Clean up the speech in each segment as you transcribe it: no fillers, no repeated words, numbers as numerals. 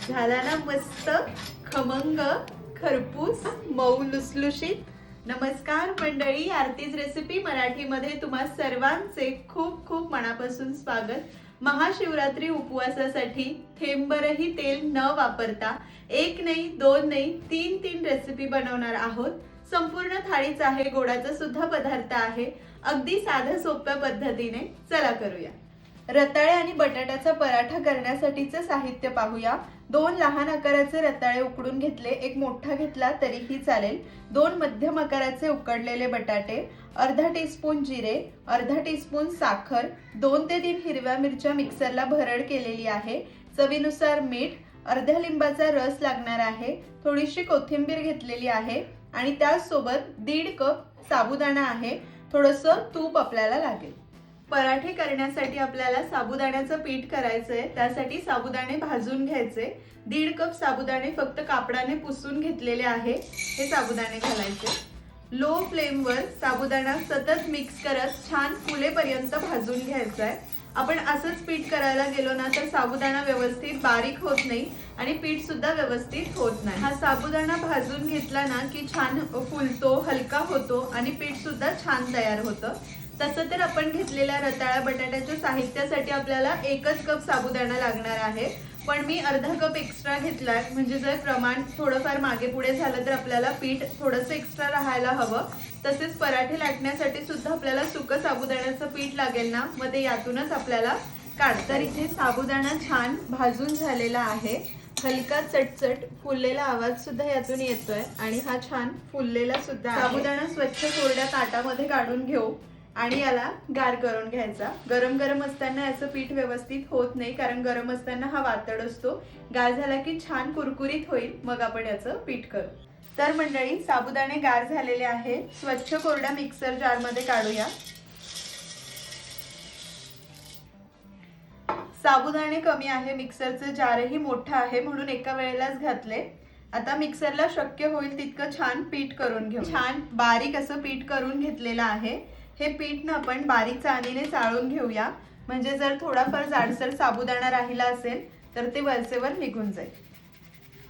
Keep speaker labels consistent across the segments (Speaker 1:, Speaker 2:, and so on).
Speaker 1: झाला ना मस्त खमंग खरपूस मऊ लुसलुशीत. नमस्कार मंडळी, आरतीज रेसिपी मराठीमध्ये तुम्हा सर्वांचे खूप खूप मनापासून स्वागत. महाशिवरात्री उपवासासाठी थेंबरही तेल न वापरता एक नाही दोन नाही तीन रेसिपी बनवणार आहोत. संपूर्ण थाळीच आहे, गोडाचा सुद्धा पदार्थ आहे, अगदी साध्या सोप्या पद्धतीने. चला करूया. रताळे आणि बटाट्याचा पराठा करण्यासाठीचे साहित्य पाहूया. 2 लहान आकाराचे रताळे उकडून घेतले, एक मोठा घेतला तरीही चालेल. 2 मध्यम आकाराचे उकडलेले बटाटे, अर्धा टीस्पून जिरे, अर्धा टीस्पून साखर, 2 ते 3 हिरव्या मिरच्या मिक्सरला भरड केलेली आहे, चवीनुसार मीठ, अर्ध्या लिंबाचा रस लागणार आहे, थोडीशी कोथिंबीर घेतलेली आहे आणि त्यासोबत 1.5 कप साबुदाणा आहे, थोडंसं तूप आपल्याला लागेल. पराठे करण्यासाठी आपल्याला साबुदाण्याचं पीठ करायचंय. त्यासाठी साबुदाणे भाजून घ्यायचे. 1.5 कप साबुदाणे फक्त कापडाने पुसून घेतलेले आहे, हे साबुदाणे घालायचे. लो फ्लेमवर साबुदाणा सतत मिक्स करत छान फुलेपर्यंत भाजून घ्यायचा आहे. आपण असंच पीठ करायला गेलो ना तर साबुदाणा व्यवस्थित बारीक होत नाही आणि पीठ सुद्धा व्यवस्थित होत नाही. हा साबुदाणा भाजून घेतला ना की छान फुलतो, हलका होतो आणि पीठ सुद्धा छान तयार होतं. तसं तर आपण घेतलेल्या रताळ्या बटाट्याच्या साहित्यासाठी आपल्याला 1च कप साबुदाणा लागणार आहे, पण मी अर्धा कप एक्स्ट्रा घेतलाय. म्हणजे जर प्रमाण थोडंफार मागे पुढे झालं तर आपल्याला पीठ थोडंसं एक्स्ट्रा राहायला हवं. तसेच पराठे लाटण्यासाठी सुद्धा आपल्याला सुकं साबुदाण्याचं पीठ लागेल ना, मग ते यातूनच आपल्याला काढ. तर इथे साबुदाणा छान भाजून झालेला आहे. हलका चटचट फुललेला आवाज सुद्धा यातून येतोय आणि हा छान फुललेला सुद्धा आहे. साबुदाणा स्वच्छ कोरड्या ताटामध्ये काढून घेऊ आणि याला गार करून घ्यायचा. गरम गरम असताना याचं पीठ व्यवस्थित होत नाही, कारण गरम असताना हा वातड असतो. गार झाला की छान कुरकुरीत होईल, मग आपण याचं पीठ करू. तर मंडळी, साबुदाणे गार झालेले आहे. स्वच्छ कोरड्या मिक्सर जार मध्ये काढूया. साबुदाणे कमी आहे, मिक्सरचं जारही मोठं आहे, म्हणून एका वेळेलाच घातले. आता मिक्सरला शक्य होईल तितकं छान पीठ करून घेऊ. छान बारीक असं पीठ करून घेतलेलं आहे. हे पीठ ना आपण बारीक चाळणीने चाळून घेऊया, म्हणजे जर थोडाफार जाडसर साबुदाणा राहिला असेल तर ते वरचेवर निघून जाईल.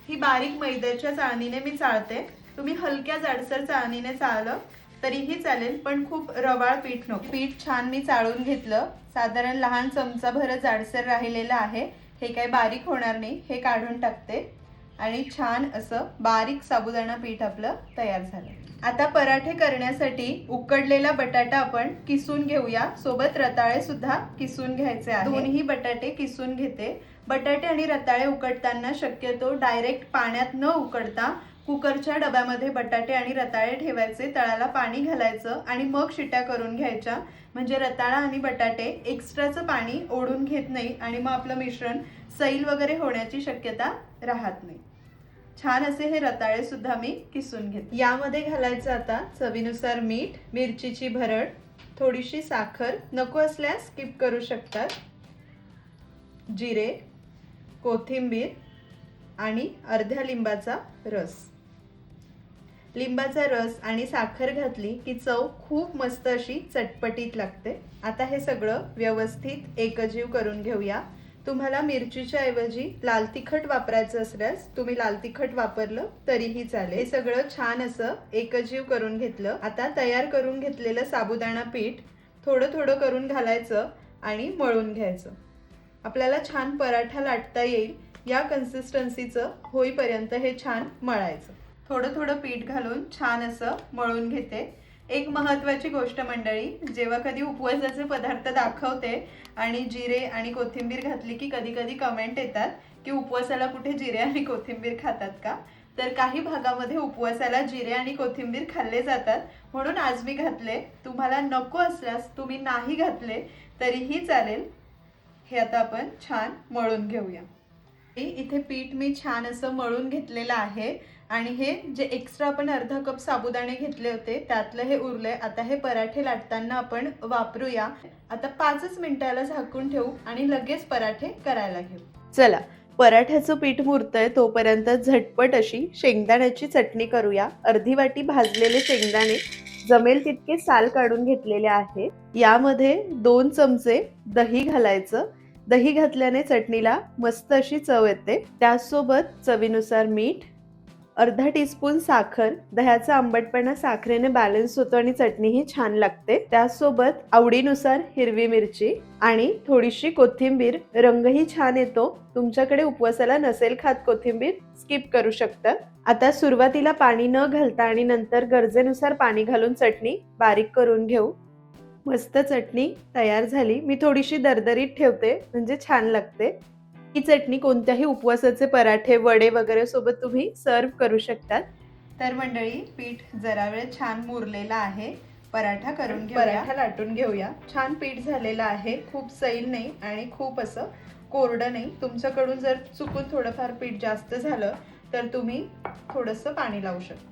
Speaker 1: ही बारीक मैद्याच्या चाळणीने मी चाळते. तुम्ही हलक्या जाडसर चाळणीने चाळलं तरीही चालेल, पण खूप रवाळ पीठ नको. पीठ छान मी चाळून घेतलं. साधारण लहान चमचाभर जाडसर राहिलेलं आहे. हे काय बारीक होणार नाही, हे काढून टाकते आणि छान असं बारीक साबुदाणा पीठ आपलं तयार झालं. आता पराठे करण्यासाठी उकडलेला बटाटा आपण किसून घेऊया. सोबत रताळे सुद्धा किसून घ्यायचे आहे. दोन्ही बटाटे किसून घेते. बटाटे आणि रताळे उकडताना शक्यतो डायरेक्ट पाण्यात न उकडता कुकरच्या डब्यामध्ये बटाटे आणि रताळे ठेवायचे, तळाला पाणी घालायचं आणि मग शिट्या करून घ्यायच्या. म्हणजे रताळा आणि बटाटे एक्स्ट्राचं पाणी ओढून घेत नाही आणि मग आपलं मिश्रण सैल वगैरे होण्याची शक्यता राहत नाही. छान असे हे रताळे सुद्धा मी किसून घेते. यामध्ये घालायचं आता चवीनुसार मीठ, मिरचीची भरड, थोडीशी साखर, नको असल्यास स्किप करू शकतात, जिरे, कोथिंबीर आणि अर्ध्या लिंबाचा रस. लिंबाचा रस आणि साखर घातली की चव खूप मस्त अशी चटपटीत लागते. आता हे सगळं व्यवस्थित एकजीव करून घेऊया. तुम्हाला मिरचीच्या ऐवजी लाल तिखट वापरायचं असल्यास तुम्ही लाल तिखट वापरलं तरीही चालेल. हे सगळं छान असं एकजीव करून घेतलं. आता तयार करून घेतलेलं साबुदाणा पीठ थोडं थोडं करून घालायचं आणि मळून घ्यायचं. आपल्याला छान पराठा लाटता येईल या कन्सिस्टन्सीचं होईपर्यंत हे छान मळायचं. थोडं थोडं पीठ घालून छान असं मळून घेते. एक महत्त्वाची गोष्ट मंडळी, जेव्हा कधी उपवासाचे पदार्थ दाखवते आणि जिरे आणि कोथिंबीर घातली की कधी कधी कमेंट येतात की उपवासाला कुठे जिरे आणि कोथिंबीर खातात का. तर काही भागामध्ये उपवासाला जिरे आणि कोथिंबीर खाल्ले जातात, म्हणून आज मी घातले. तुम्हाला नको असल्यास तुम्ही नाही घातले तरीही चालेल. हे आता आपण छान मळून घेऊया. इथे पीठ मी छान असं मळून घेतलेलं आहे आणि हे जे एक्स्ट्रा आपण अर्धा कप साबुदाणे घेतले होते त्यातलं हे उरलंय. आता हे पराठे लाटताना आपण वापरूया. आता 5च मिनिटाला झाकून ठेवू आणि लगेच पराठे करायला घेऊ. चला, पराठ्याचं पीठ मुरतंय तोपर्यंत झटपट अशी शेंगदाण्याची चटणी करूया. अर्धी वाटी भाजलेले शेंगदाणे जमेल तितके साल काढून घेतलेले आहे. यामध्ये 2 चमचे दही घालायचं दही घातल्याने चटणीला मस्त अशी चव येते. त्यासोबत चवीनुसार मीठ, अर्धा टीस्पून साखर. दह्याचा आंबटपणा साखरेने बॅलन्स होतो आणि चटणीही छान लागते. त्यासोबत आवडीनुसार हिरवी मिरची आणि थोडीशी कोथिंबीर. रंगही छान येतो. तुमच्याकडे उपवासाला नसेल खात कोथिंबीर, स्किप करू शकता. आता सुरुवातीला पाणी न घालता आणि नंतर गरजेनुसार पाणी घालून चटणी बारीक करून घेऊ. मस्त चटणी तयार झाली. मी थोडीशी दरदरीत ठेवते म्हणजे छान लागते. ही चटणी कोणत्याही उपवासाचे पराठे, वडे वगैरे सोबत तुम्ही सर्व करू शकतात. तर मंडळी, पीठ जरा वेळ छान मुरलेला आहे. पराठा करून घेऊया. पराठा लाटून घेऊया. छान पीठ झालेलं आहे. खूप सैल नाही आणि खूप असं कोरडं नाही. तुमच्याकडून जर चुकून थोडंफार पीठ जास्त झालं तर तुम्ही थोडंसं पाणी लावू शकता.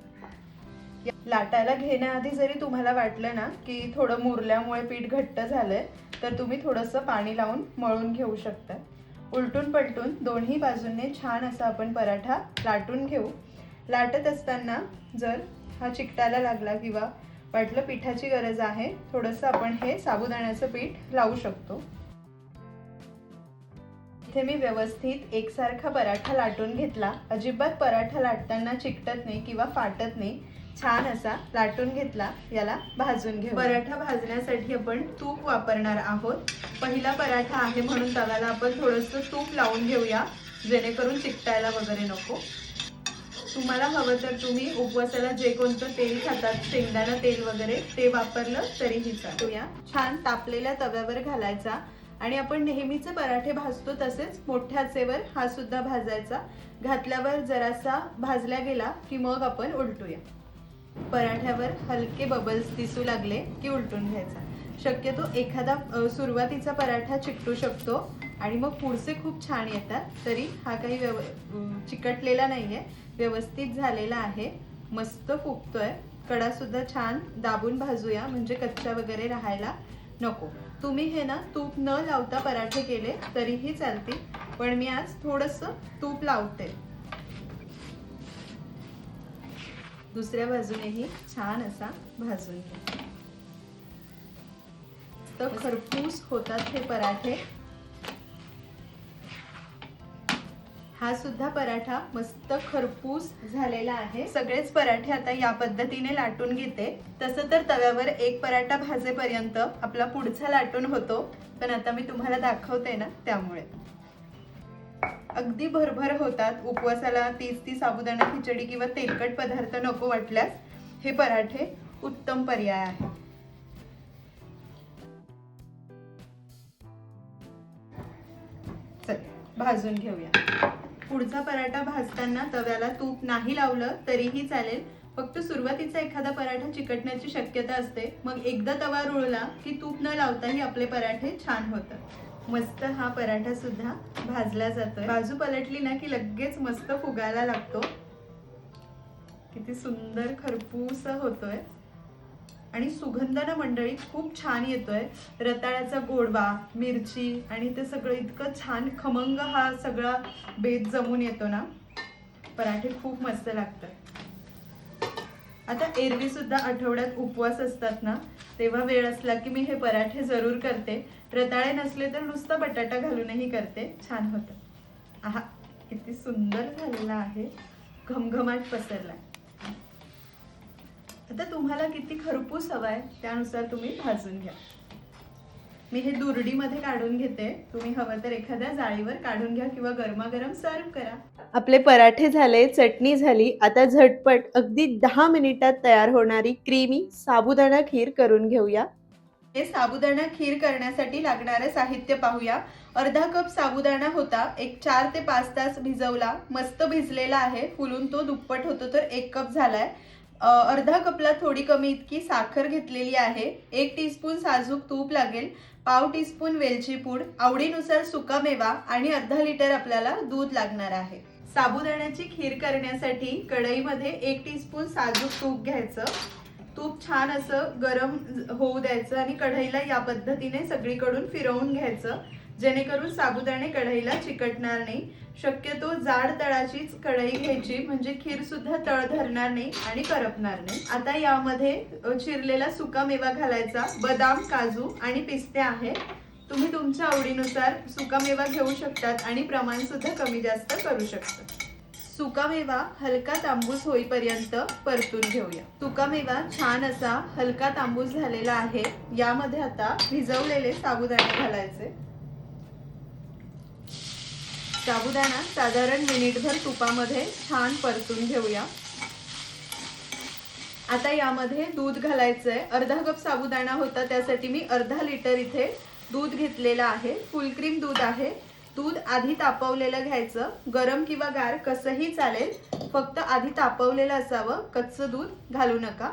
Speaker 1: लाटायला घेण्याआधी जरी तुम्हाला वाटलं ना की थोडं मुरल्यामुळे पीठ घट्ट झालंय, तर तुम्ही थोडंसं पाणी लावून मळून घेऊ शकता. उलटून पलटून दोन्ही बाजूंनी छान असा आपण पराठा लाटून घेऊ. लाटत असताना जर हा चिकटायला लागला किंवा वाटलं पिठाची गरज आहे, थोडंसं आपण हे साबुदाण्याचं पीठ लावू शकतो. इथे मी व्यवस्थित एकसारखा पराठा लाटून घेतला. अजिबात पराठा लाटताना चिकटत नाही किंवा फाटत नाही. छान असा लाटून घेतला. याला भाजून घेऊ. पराठा भाजण्यासाठी आपण तूप वापरणार आहोत. पहिला पराठा आहे म्हणून तव्याला आपण थोडंसं तूप लावून घेऊया, जेणेकरून चिकटायला वगैरे नको. तुम्हाला हवं तर तुम्ही उपवासाला जे कोणतं तेल खातात, शेंगदाणा तेल वगैरे, ते वापरलं तरीही चालेल. छान तापलेल्या तव्यावर घालायचा आणि आपण नेहमीचे पराठे भाजतो तसेच मोठ्या आचेवर हा सुद्धा भाजायचा. घातल्यावर जरासा भाजला गेला की मग आपण उलटूया. पराठ्यावर हलके बबल्स दिसू लागले की उलटून घ्यायचा. शक्यतो एखादा सुरुवातीचा पराठा चिकटू शकतो आणि मग पुढचे खूप छान येतात. तरी हा काही चिकटलेला नाहीये, व्यवस्थित झालेला आहे. मस्त फुगतोय. कडा सुद्धा छान दाबून भाजूया म्हणजे कच्चा वगैरे राहायला नको. तुम्ही हे ना तूप न लावता पराठे केले तरीही चालतील, पण मी आज थोडंसं तूप लावते. दुसऱ्या बाजूनेही छान असा भाजून घ्या. तर खरपूस होतात हे पराठे. हा सुद्धा पराठा मस्त खरपूस झालेला आहे. सगळेच पराठे आता या पद्धतीने लाटून घेते. तसं तर तव्यावर एक पराठा भाजेपर्यंत आपला पुढचा लाटून होतो, पण आता मी तुम्हाला दाखवते ना, त्यामुळे अगदी भरभर होतात. उपवासाला ती साबुदाणा खिचडी किंवा तेलकट पदार्थ नको वाटल्यास हे पराठे उत्तम पर्याय आहे. चल भाजून घेऊया. पुढचा पराठा भाजताना तव्याला तूप नाही लावलं तरीही चालेल. फक्त सुरुवातीचा एखादा पराठा चिकटण्याची शक्यता असते. मग एकदा तवा रुळला की तूप न लावताही आपले पराठे छान होतात. मस्त हा पराठा सुद्धा भाजला जातोय. बाजू पलटली ना की लगेच मस्त फुगायला लागतो. किती सुंदर खरपूस होतोय आणि सुगंधानं मंडळी खूप छान येतोय. रताळ्याचा गोडवा, मिरची आणि ते सगळं इतकं छान खमंग हा सगळा बेत जमून येतो ना, पराठे खूप मस्त लागतात. आता एरवी सुद्धा आठवड्यात उपवास असतात ना, तेव्हा वेळ असला की मी हे पराठे जरूर करते. रताळे नसले तर नुसता बटाटा घालूनही करते. छान होतं. आहा, किती सुंदर झालेला आहे. घमघमाट पसरलाय. आता तुम्हाला किती खरपूस हवाय त्यानुसार तुम्ही भाजून घ्या. मी हे दुरडीमध्ये काढून घेते. तुम्ही हवं तर एखाद्या जाळीवर काढून घ्या किंवा गरमागरम सर्व करा. आपले पराठे झाले, चटणी झाली. आता झटपट अगदी 10 मिनिटात तयार होणारी क्रीमी साबुदाणा खीर करून घेऊया. हे साबुदाणा खीर करण्यासाठी लागणारे साहित्य पाहूया. अर्धा कप साबुदाणा होता. एक 4 ते 5 तास भिजवला. मस्त भिजलेला आहे. फुलून तो दुप्पट होतो तर 1 कप झालाय. अर्धा कपला थोडी कमी इतकी साखर घेतलेली आहे. 1 टीस्पून साजूक तूप लागेल. पाव टीस्पून वेलची पूड, आवडीनुसार सुकामेवा आणि अर्धा लिटर आपल्याला दूध लागणार आहे. साबुदाण्याची खीर करण्यासाठी कढईमध्ये 1 टीस्पून साजूक तूप घ्यायचं. तूप छान असं गरम होऊ द्यायचं आणि कढईला या पद्धतीने सगळीकडून फिरवून घ्यायचं, जेणेकरून साबुदाणे कढईला चिकटणार नाही. शक्यतो जाड तळाचीच कढई घ्यायची, म्हणजे खीर सुद्धा तळ धरणार नाही आणि करपणार नाही. आता यामध्ये चिरलेला सुका मेवा घालायचा. बदाम, काजू आणि पिस्ते आहे. तुम्ही तुमच्या आवडीनुसार सुकामेवा घेऊ शकतात आणि प्रमाण सुद्धा कमी जास्त करू शकता। सुकामेवा हलका तांबूस होईपर्यंत परतून घेऊया। सुकामेवा छान असा हलका तांबूस झालेला आहे। यामध्ये आता भिजवलेले साबुदाणे घालायचे। साबुदाणा साधारण मिनिटभर तुपामध्ये छान परतून घेऊया। आता यामध्ये दूध घालायचंय। अर्धा कप साबुदाणा होता, त्यासाठी मी अर्धा लिटर इथे दूध घेतलेलं आहे। फुल क्रीम दूध आहे। दूध आधी तापवलेलं घ्यायचं, गरम किंवा गार कसंही चालेल, फक्त आधी तापवलेलं असावं, कच्चं दूध घालू नका।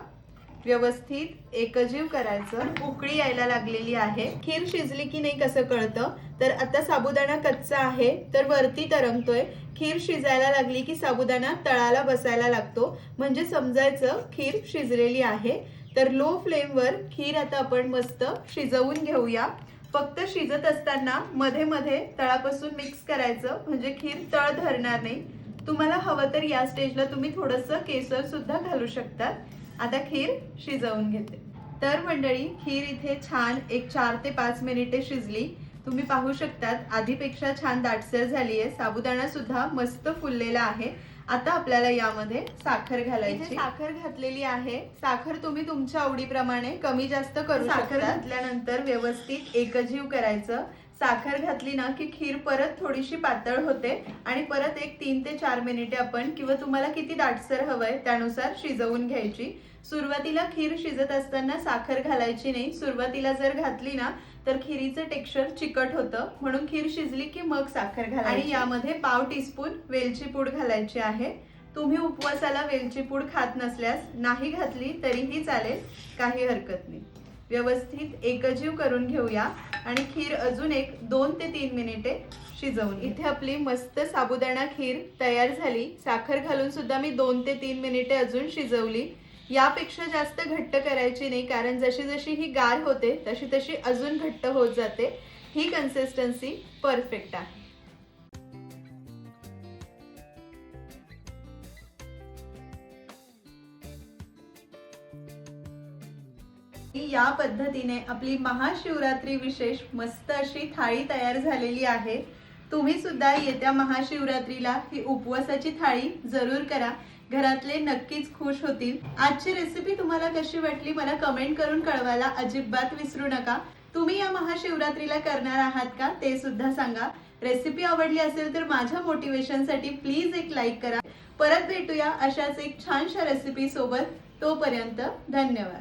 Speaker 1: व्यवस्थित एकजीव करायचं। उकळी यायला लागलेली आहे। खीर शिजली की नाही कसं कळतं, तर आता साबुदाणा कच्चा आहे तर वरती तरंगतोय। खीर शिजायला लागली की साबुदाणा तळाला बसायला लागतो, म्हणजे समजायचं खीर शिजलेली आहे। तर लो फ्लेमवर खीर आता आपण मस्त शिजवून घेऊया। फक्त शिजत असताना मध्ये मध्ये तळापासून मिक्स करायचं, म्हणजे खीर तळ धरणार नाही। तुम्हाला हवं तर या स्टेजला तुम्ही थोडंसं केसर सुद्धा घालू शकतात। आता खीर शिजवून घेते। तर मंडळी, खीर इथे छान एक 4 ते 5 मिनिटे शिजली। तुम्ही पाहू शकतात आधीपेक्षा छान दाटसर झाली आहे। साबुदाणा सुद्धा मस्त फुललेला आहे। आता आपल्याला यामध्ये साखर घालायची। साखर घातलेली आहे। साखर तुम्ही तुमच्या आवडीप्रमाणे कमी जास्त करू शकता। साखर घातल्यानंतर व्यवस्थित एकजीव करायचं। साखर घातली ना की खीर परत थोडीशी पातळ होते आणि परत एक 3 ते 4 मिनिटे आपण, किंवा तुम्हाला किती दाटसर हवंय त्यानुसार शिजवून घ्यायची। सुरुवातीला खीर शिजत असताना साखर घालायची नाही। सुरुवातीला जर घातली ना तर खिरीचं टेक्स्चर चिकट होतं, म्हणून खीर शिजली की मग साखर घालायची। आणि यामध्ये पाव टीस्पून वेलची पूड घालायची आहे। तुम्ही उपवासाला वेलची पूड खात नसल्यास नाही घातली तरीही चालेल, काही हरकत नाही। व्यवस्थित एकजीव करून घेऊया आणि खीर अजून एक 2 ते 3 मिनिटे शिजवून। इथे आपली मस्त साबुदाणा खीर तयार झाली। साखर घालून सुद्धा मी 2 ते 3 मिनिटे अजून शिजवली। यापेक्षा जास्त घट्ट करायची नाही, कारण जशी जशी ही गार होते तशी तशी अजून घट्ट होत जाते। ही कन्सिस्टन्सी परफेक्ट आहे। या पद्धतीने आपली महाशिवरात्री विशेष मस्त अशी थाळी तयार झालेली आहे। तुम्ही सुद्धा येत्या महाशिवरात्रीला ही उपवासाची थाळी जरूर करा। घरातले नक्कीच खुश होतील। आजची रेसिपी तुम्हाला कशी वाटली मला कमेंट करून कळवायला अजिबात विसरू नका। तुम्ही या महाशिवरात्रीला करणार आहात का ते सुद्धा सांगा। रेसिपी आवडली असेल तर माझ्या मोटिवेशनसाठी प्लीज एक लाईक करा। परत भेटूया अशाच एक छानशा रेसिपी सोबत। तोपर्यंत धन्यवाद।